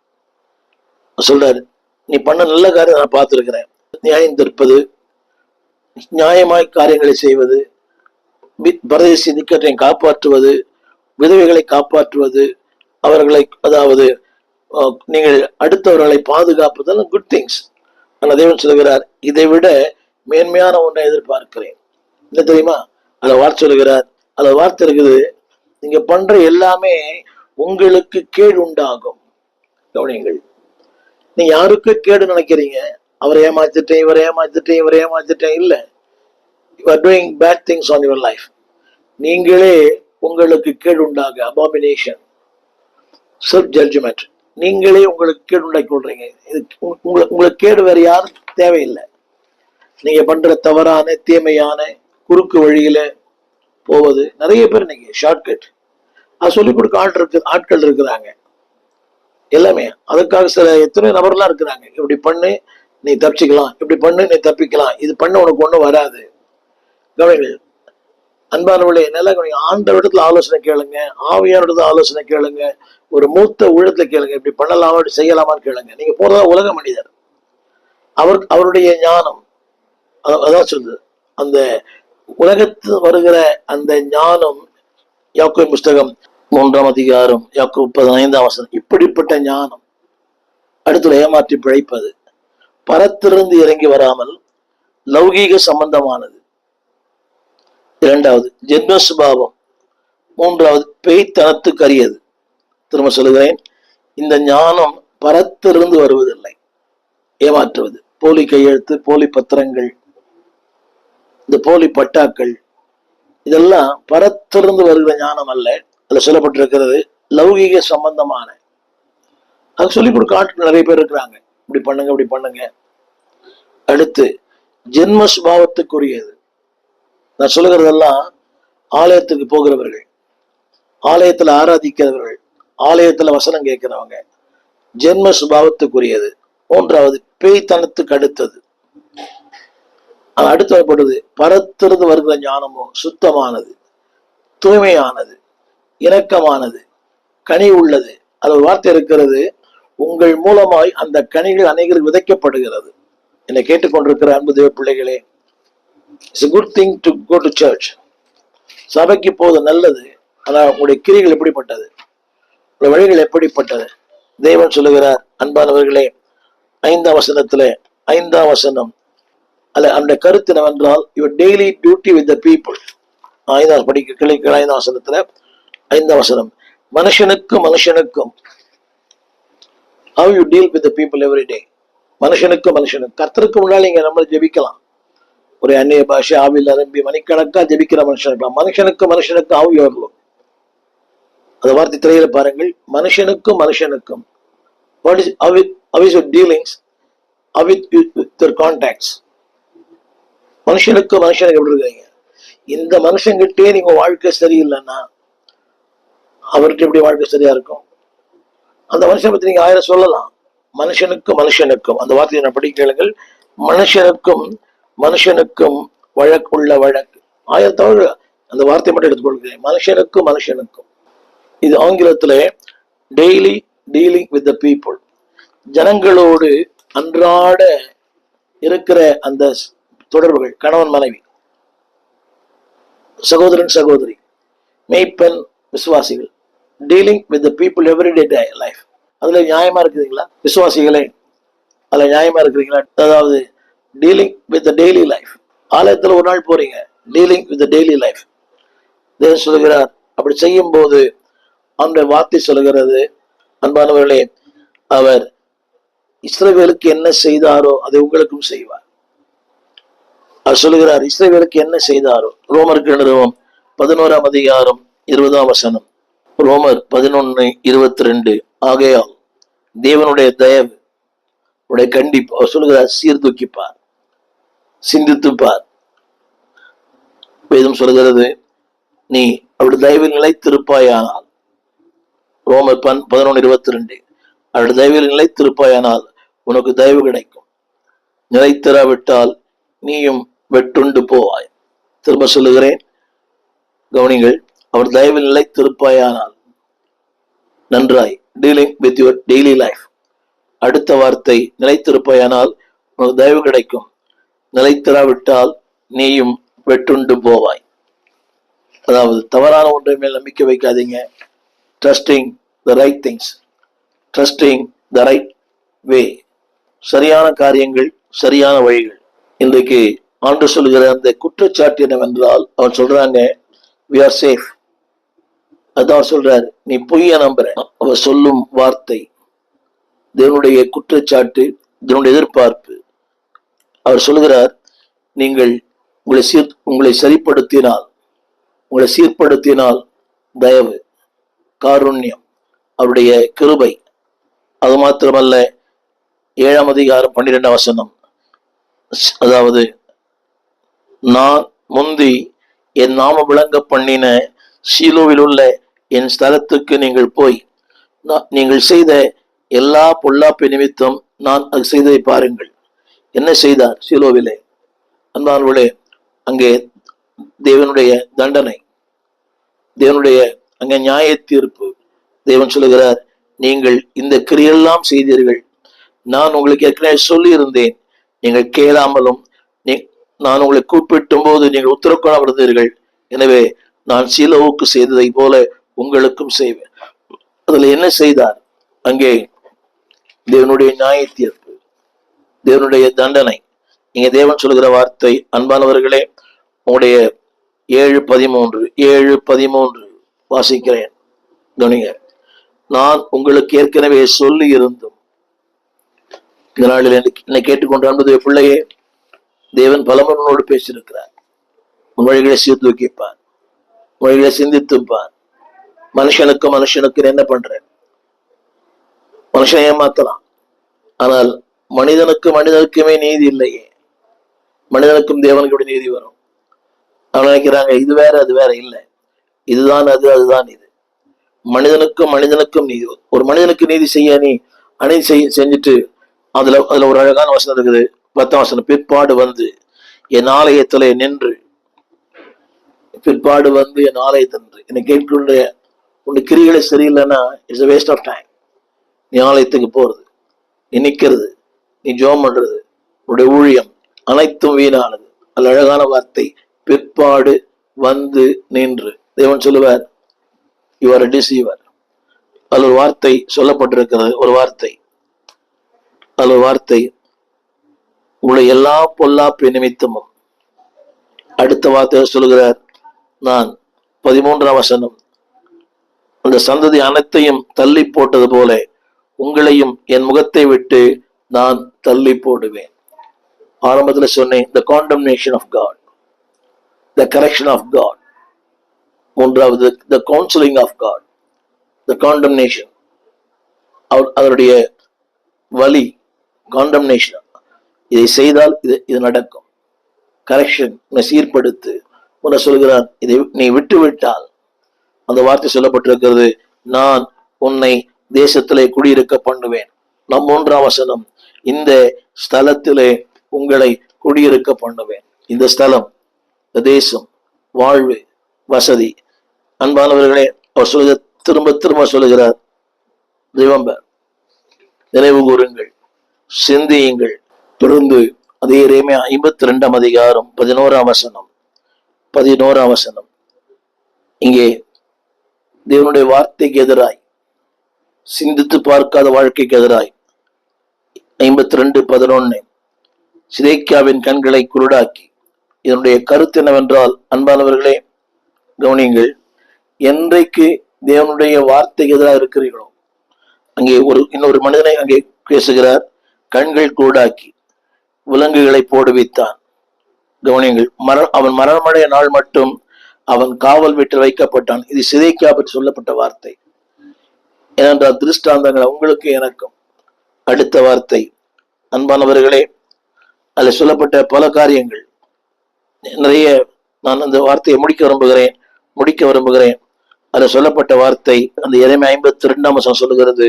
சொல்றாரு, நீ பண்ண நல்ல காரியம் நான் பார்த்திருக்கிறேன். நியாயம் தீர்ப்பது, நியாயமாய் காரியங்களை செய்வது, பரதேசி நிக்கத்தை காப்பாற்றுவது, விதவைகளை காப்பாற்றுவது, அவர்களை, அதாவது நீங்கள் அடுத்தவர்களை பாதுகாப்பதெல்லாம் குட் திங்ஸ். ஆனா தேவன் சொல்லுகிறார், இதை விட மேன்மையான ஒன்றை எதிர்பார்க்கிறேன். என்ன தெரியுமா? அதை வார்த்தை சொல்லுகிறார், அதை வார்த்தை இருக்குது, நீங்க பண்ற எல்லாமே உங்களுக்கு கேடு உண்டாகும். கவனிங்கள், நீ யாருக்கு கேடு நினைக்கிறீங்க? அவரை ஏமாத்திட்டேன், இவரை ஏமாத்திட்டேன், இவரை ஏமாத்திட்டேன், இல்ல. You are doing bad things on your life. நீங்களே உங்களுக்கு கேடு உண்டாக, அபாமினேஷன், செல்ஃப் ஜட்ஜ்மெண்ட், நீங்களே உங்களுக்கு கேடு உண்டாக்கி கொள்றீங்க. உங்களுக்கு கேடு வேற யாரும் தேவையில்லை. நீங்க பண்ற தவறான தீமையான குறுக்கு வழியில போவது. நிறைய பேர் இன்னைக்கு ஷார்ட்கட் அது சொல்லிக் கொடுக்க ஆட்கள் இருக்கிறாங்க. எல்லாமே அதுக்காக சில எத்தனை நபர்லாம் இருக்கிறாங்க. இப்படி பண்ணு நீ தப்பிச்சுக்கலாம், இப்படி பண்ணு நீ தப்பிக்கலாம், இது பண்ண உனக்கு ஒண்ணும் வராது. கவனிகள், அன்பானவர்களே, நல்லா ஆண்டவரிடத்துல ஆலோசனை கேளுங்க, ஆவியானோட ஆலோசனை கேளுங்க, ஒரு மூத்த ஊழியத்துல கேளுங்க, இப்படி பண்ணலாமா இப்படி செய்யலாமான்னு கேளுங்க. நீங்க போறதா உலக மனிதர், அவருடைய ஞானம் அதான் சொல்லுது. அந்த உலகத்தில் வருகிற அந்த ஞானம், யாக்கோபு புஸ்தகம் 3ஆம் அதிகாரம் யாக்கோபு 15 இப்படிப்பட்ட ஞானம் அடுத்துல ஏமாற்றி பிழைப்பது, பரத்திலிருந்து இறங்கி வராமல் லௌகீக சம்பந்தமானது. 2வது ஜென்மசுபாவம். 3வது பேய்த்தனத்துக்கு அறியது. திரும்ப சொல்லுகிறேன், இந்த ஞானம் பரத்திலிருந்து வருவதில்லை. ஏமாற்றுவது, போலி கையெழுத்து, போலி பத்திரங்கள், இந்த போலி பட்டாக்கள், இதெல்லாம் பரத்திலிருந்து வருகிற ஞானம் அல்ல. அதுல சொல்லப்பட்டிருக்கிறது லௌகீக சம்பந்தமான. அது சொல்லிக் கொடுக்க ஆட்கள் நிறைய பேர் இருக்கிறாங்க. இப்படி பண்ணுங்க, இப்படி பண்ணுங்க. அடுத்து ஜென்ம சுபாவத்துக்குரியது. நான் சொல்லுகிறதெல்லாம் ஆலயத்துக்கு போகிறவர்கள், ஆலயத்துல ஆராதிக்கிறவர்கள், ஆலயத்துல வசனம் கேட்கிறவங்க. ஜென்ம சுபாவத்துக்குரியது. 3வது பேய்த்தனத்துக்கு அடுத்தது. அடுத்து வரப்படுது பரத்திலிருந்து வருகிற ஞானமோ சுத்தமானது, தூய்மையானது, இரக்கமானது, கனி உள்ளது. அது ஒரு வார்த்தை இருக்கிறது, உங்கள் மூலமாய் அந்த கனிகள் அனைவருக்கு விதைக்கப்படுகிறது. என்னை கேட்டுக்கொண்டிருக்கிற அன்பு தேவ பிள்ளைகளே, it's a good thing to go to church. சபைக்கு போவது நல்லது. ஆனால் உங்களுடைய கிரிகள் எப்படிப்பட்டது, உங்களுடைய வழிகள் எப்படிப்பட்டது? தேவன் சொல்லுகிறார், அன்பானவர்களே, 5ஆம் வசனத்துல 5ஆம் வசனம் அல்ல, அந்த கருத்து என்னவென்றால், your daily duty with the people. 5ஆம் படிக்க கிளைக்கு 5ஆம் வசனத்துல 5ஆம் வசனம், மனுஷனுக்கும் how you deal with the people every day. மனுஷனுக்கும் கர்த்தருக்கு முன்னால் நீங்க நம்ம ஜெபிக்கலாம். ஒரு அந்நிய பாஷை ஆவியில் அரம்பி மணிக்கணக்கா ஜெபிக்கிற மனுஷனுக்கு how you are look. அந்த வார்த்தை திரையில பாருங்கள், மனுஷனுக்கும் what is how is your dealings with your contacts. மனுஷனுக்கு எப்படி இருக்கிறீங்க? இந்த மனுஷங்கிட்டே நீங்க வாழ்க்கை சரியில்லைன்னா அவர்கிட்ட எப்படி வாழ்க்கை சரியா இருக்கும்? அந்த மனுஷனை பத்தி நீங்க 1000 சொல்லலாம். மனுஷனுக்கும் அந்த வார்த்தையை நான் படிக்க கேளுங்கள். மனுஷனுக்கும் வழக்குள்ள வழக்கு. 1000 தவிர அந்த வார்த்தையை மட்டும் எடுத்துக்கொள்கிறேன். மனுஷனுக்கும் இது ஆங்கிலத்துல daily dealing with the people. ஜனங்களோடு அன்றாட இருக்கிற அந்த தொடர்புகள், கணவன் மனைவி, சகோதரன் சகோதரி, மெய்ப்பெண் விசுவாசிகள், dealing with the people everyday life. அதுல நியாயமா இருக்குதுங்களா விசுவாசிகளே? அதுல நியாயமா இருக்கிறீங்களா? அதாவது dealing with the daily life. ஆலயத்துல ஒரு நாள் போறீங்க, dealing with the daily life. தேவன் சொல்லுகிறார், அப்படி செய்யும் போது அந்த வார்த்தை சொல்லுகிறது, அன்பானவர்களே, அவர் இஸ்ரவேலுக்கு என்ன செய்தாரோ அதை உங்களுக்கும் செய்வார். அவர் சொல்லுகிறார், இஸ்ரவேலுக்கு என்ன செய்தாரோ. ரோமருக்கு நிறுவம் 11ஆம் அதிகாரம் 20ஆம் வசனம். ரோமர் 11:22. ஆகையால் தேவனுடைய தயவு உடைய கண்டிப்பு, அவர் சொல்லுகிறார், சீர்தூக்கிப்பார், சிந்தித்துப்பார். வேதம் சொல்லுகிறது, நீ அவருடைய தயவில் நிலைத்திருப்பாயானால், ரோமர் 11:22, அவருடைய தயவில் நிலைத்திருப்பாயானால் உனக்கு தயவு கிடைக்கும். நிலைத்திராவிட்டால் நீயும் வெட்டுண்டு போவாய். திரும்ப சொல்லுகிறேன், கவனிங்கள், அவர் தயவில் நிலைத்திருப்பாயானால். நன்றாய் dealing with your daily life. அடுத்த வார்த்தை, நிலைத்திருப்பாயானால் உனக்கு தயவு கிடைக்கும். நிலைத்திராவிட்டால் நீயும் வெட்டுண்டு போவாய். அதாவது தவறான ஒன்றை மேல் நம்பிக்கை வைக்காதீங்க. Trusting the right things, trusting the right way. சரியான காரியங்கள், சரியான வழிகள். இன்றைக்கு ஆண்டு சொல்லுகிற அந்த குற்றச்சாட்டு என்னவென்றால், அவர் சொல்றாங்க, we are safe. அதான் சொல்றாரு, நீ பொய்ய நம்புற. அவர் சொல்லும் வார்த்தை தேவனுடைய குற்றச்சாட்டு, தேவனுடைய எதிர்பார்ப்பு. அவர் சொல்கிறார், நீங்கள் உங்களை சரிப்படுத்தினால், உங்களை சீர்படுத்தினால் தயவு, காருண்யம், அவருடைய கிருபை. அது மாத்திரமல்ல, 7ஆம் அதிகாரம் 12ஆம் வசனம், அதாவது நான் முந்தி என் நாம விளங்க பண்ணின சீலோவில் உள்ள என் ஸ்தலத்துக்கு நீங்கள் போய் நீங்கள் செய்த எல்லா பொல்லாப்பு நிமித்தம் நான் அது செய்ததை பாருங்கள். என்ன செய்தார் சீலோவிலே? அன்பானவர்களே, அங்கே தேவனுடைய தண்டனை, தேவனுடைய அங்கே நியாய தீர்ப்பு. தேவன் சொல்லுகிறார், நீங்கள் இந்த கிரியெல்லாம் செய்தீர்கள், நான் உங்களுக்கு ஏற்கனவே சொல்லி இருந்தேன், நீங்கள் கேளாமலும் நான் உங்களை கூப்பிட்டும் போது நீங்கள் உத்தரக்கொள்ளாமல், எனவே நான் சீலோவுக்கு செய்ததை போல உங்களுக்கும் செய்வேன். அதுல என்ன செய்தார்? அங்கே தேவனுடைய நியாய தீர்ப்பு, தேவனுடைய தண்டனை. இங்க தேவன் சொல்லுகிற வார்த்தை, அன்பானவர்களே, உங்களுடைய 7:13 வாசிக்கிறேன், கவனிங்க. நான் உங்களுக்கு ஏற்கனவே சொல்லி இருந்தும். இந்த நாளில் என்னை கேட்டுக்கொண்டு அன்புடைய பிள்ளையே, தேவன் பலமுறையோடு பேசியிருக்கிறார். உன் வழிகளை சீர்தூக்கிப்பார், வழிகளை சிந்தித்துப்பார். மனுஷனுக்கு என்ன பண்றேன்? மனுஷனை ஏமாத்தலாம், ஆனால் மனிதனுக்குமே நீதி இல்லையே. மனிதனுக்கும் தேவனுக்கு நீதி வரும். அவன் நினைக்கிறாங்க, இது வேற அது வேற இல்லை, இதுதான் அது, அதுதான் இது. மனிதனுக்கும் நீதி. ஒரு மனிதனுக்கு நீதி செய்ய நீ அனைத்து செஞ்சுட்டு அதுல ஒரு அழகான வசனம் இருக்குது, 10ஆம் வசனம். பிற்பாடு வந்து என் ஆலயத்திலே நின்று, பிற்பாடு வந்து என் ஆலயத்தின்று என்னை கேட்கின்ற உன் கிரிகளை சரியில்லைன்னா it's a waste of time. நீ ஆலயத்துக்கு போறது, நீ நிக்கிறது, நீ ஜெபம் பண்றது, உன்னுடைய ஊழியம் அனைத்தும் வீணானது. அது அழகான வார்த்தை, பிற்பாடு வந்து நின்று. தேவன் சொல்லுவார், யூ ஆர் a deceiver. அதில் ஒரு வார்த்தை சொல்லப்பட்டிருக்கிறது, ஒரு வார்த்தை, அதில் ஒரு வார்த்தை, உங்களுடைய எல்லா பொல்லாப்பு நிமித்தமும். அடுத்த வார்த்தை சொல்லுகிறார், நான் 13ஆம் வசனம், அந்த சந்ததி அனைத்தையும் தள்ளி போட்டது போல உங்களையும் என் முகத்தை விட்டு நான் தள்ளி போடுவேன். ஆரம்பத்தில் சொன்னேன், the condemnation of God, the correction of God. மூன்றாவது, the counseling of God, the condemnation, அவருடைய வலி, condemnation. இதை செய்தால் இது நடக்கும். கரெக்ஷன், சீர்படுத்து. உன்னை சொல்கிறான், இதை நீ விட்டு விட்டால், அந்த வார்த்தை சொல்லப்பட்டிருக்கிறது, நான் உன்னை தேசத்திலே குடியிருக்க பண்ணுவேன். நம் 3ஆம் வசனம், இந்த ஸ்தலத்திலே உங்களை குடியிருக்க பண்ணுவேன். இந்த ஸ்தலம், இந்த தேசம், வாழ்வு, வசதி. அன்பானவர்களே, அவர் சொல்லுகிற திரும்ப சொல்லுகிறார், ரிமெம்பர், நினைவு கூறுங்கள், சிந்தியுங்கள். தொடர்ந்து அதே எரேமியா 52ஆம் அதிகாரம் 11ஆம் வசனம். இங்கே தேவனுடைய வார்த்தைக்கு எதிராய், சிந்தித்து பார்க்காத வாழ்க்கைக்கு எதிராய் 52:11, சிதேக்கியாவின் கண்களை குருடாக்கி. இதனுடைய கருத்து என்னவென்றால், அன்பானவர்களே கவனியுங்கள், என்றைக்கு தேவனுடைய வார்த்தைக்கு எதிராக இருக்கிறீர்களோ, அங்கே இன்னொரு மனிதனை அங்கே பேசுகிறார், கண்கள் குருடாக்கி விலங்குகளை போடுவித்தான். கவனியுங்கள், அவன் மரணமடைய நாள் மட்டும் அவன் காவல் வீட்டில் வைக்கப்பட்டான். இது சிதேக்கியா பற்றி சொல்லப்பட்ட வார்த்தை. ஏனென்றால் திருஷ்டாந்தங்கள் உங்களுக்கு எனக்கும். அடுத்த வார்த்தை, அன்பானவர்களே, அதில் சொல்லப்பட்ட பல காரியங்கள் நிறைய. நான் அந்த வார்த்தையை முடிக்க விரும்புகிறேன். அதில் சொல்லப்பட்ட வார்த்தை, அந்த எரேமியா 52ஆம் வசனம் சொல்லுகிறது,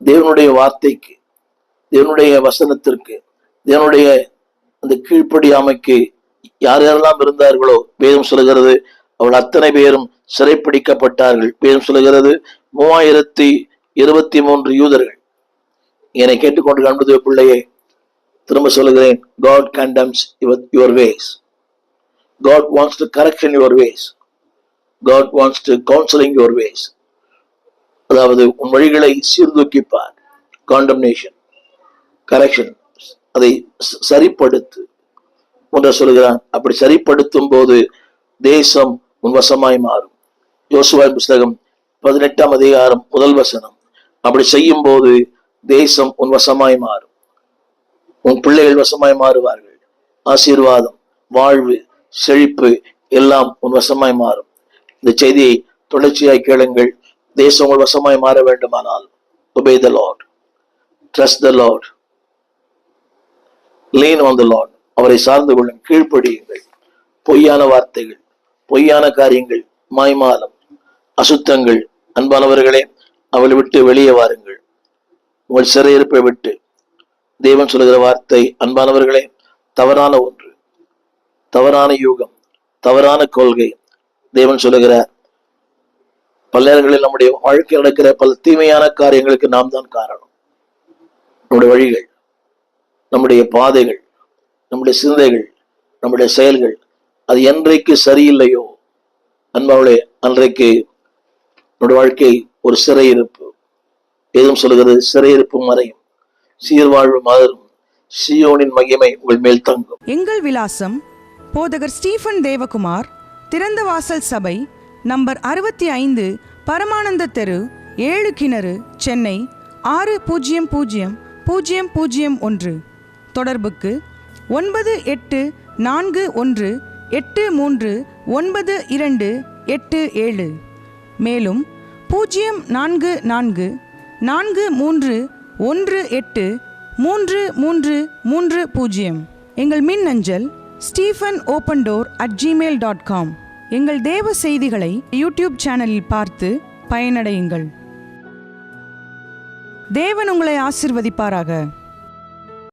தேவனுடைய வார்த்தைக்கு, தேவனுடைய வசனத்திற்கு, தேவனுடைய அந்த கீழ்ப்படியாமைக்கு யார் யாரெல்லாம் இருந்தார்களோ, வேதம் சொல்லுகிறது, அவள் அத்தனை பேரும் சிறைப்பிடிக்கப்பட்டார்கள். வேதம் சொல்லுகிறது 3023 யூதர்கள். என்னை கேட்டுக்கொண்டு அன்புடைய பிள்ளையே, திரும்ப சொல்லுகிறேன், God condemns your ways. God wants to correction your ways. God wants to counseling your ways. அதாவது உன் வழிகளை சீர்தூக்கிப்பார். Condemnation, correction, அதை சரிப்படுத்து ஒன்ற சொல்லுகிறான். அப்படி சரிப்படுத்தும் போது தேசம் உன் வசமாய் மாறும். யோசுவா புஸ்தகம் 18ஆம் அதிகாரம் 1 வசனம். அப்படி செய்யும் போது தேசம் உன் வசமாய் மாறும், உன் பிள்ளைகள் வசமாய் மாறுவார்கள். ஆசீர்வாதம், வாழ்வு, செழிப்பு எல்லாம் உன் வசமாய் மாறும். இந்த செய்தியை தொடர்ச்சியாய் கேளுங்கள். தேசம் உங்கள் வசமாய் மாற வேண்டுமானால் obey the Lord, trust the Lord, lean on the Lord. அவரை சார்ந்து கொள்ளும், கீழ்ப்படியுங்கள். பொய்யான வார்த்தைகள், பொய்யான காரியங்கள், மாய்மாலம், அசுத்தங்கள், அன்பானவர்களே, அவளை விட்டு வெளியே வாருங்கள். உங்கள் சிறையிருப்பை விட்டு. தேவன் சொல்லுகிற வார்த்தை, அன்பானவர்களே, தவறான ஒன்று, தவறான யூகம், தவறான கொள்கை. தேவன் சொல்லுகிறார், பல நேரங்களில் நம்முடைய வாழ்க்கையில் நடக்கிற பல தீமையான காரியங்களுக்கு நாம் தான் காரணம். நம்முடைய வழிகள், நம்முடைய பாதைகள், நம்முடைய சிந்தைகள், நம்முடைய செயல்கள், அது என்றைக்கு சரியில்லையோ அன்பாவளே, அன்றைக்கு நம்முடைய வாழ்க்கை ஒரு சிறையிருப்பு. ஏதும் சொல்லுகிறது, சிறையிருப்பு மறையும், சீர்வாழ்வு மலரும், சீயோனின் மகிமை உங்கள் மேல் தங்கும். எங்கள் விலாசம்: போதகர் ஸ்டீஃபன் தேவகுமார், திறந்த வாசல் சபை, நம்பர் 65, பரமானந்த தெரு, 7 கிணறு, சென்னை 600001. தொடர்புக்கு 9841839287. மேலும் 04413183330. எங்கள் மின்னஞ்சல் stephenopendor@gmail.com. எங்கள் தேவ செய்திகளை யூடியூப் சேனலில் பார்த்து பயனடையுங்கள். தேவன் உங்களை ஆசீர்வதிப்பாராக.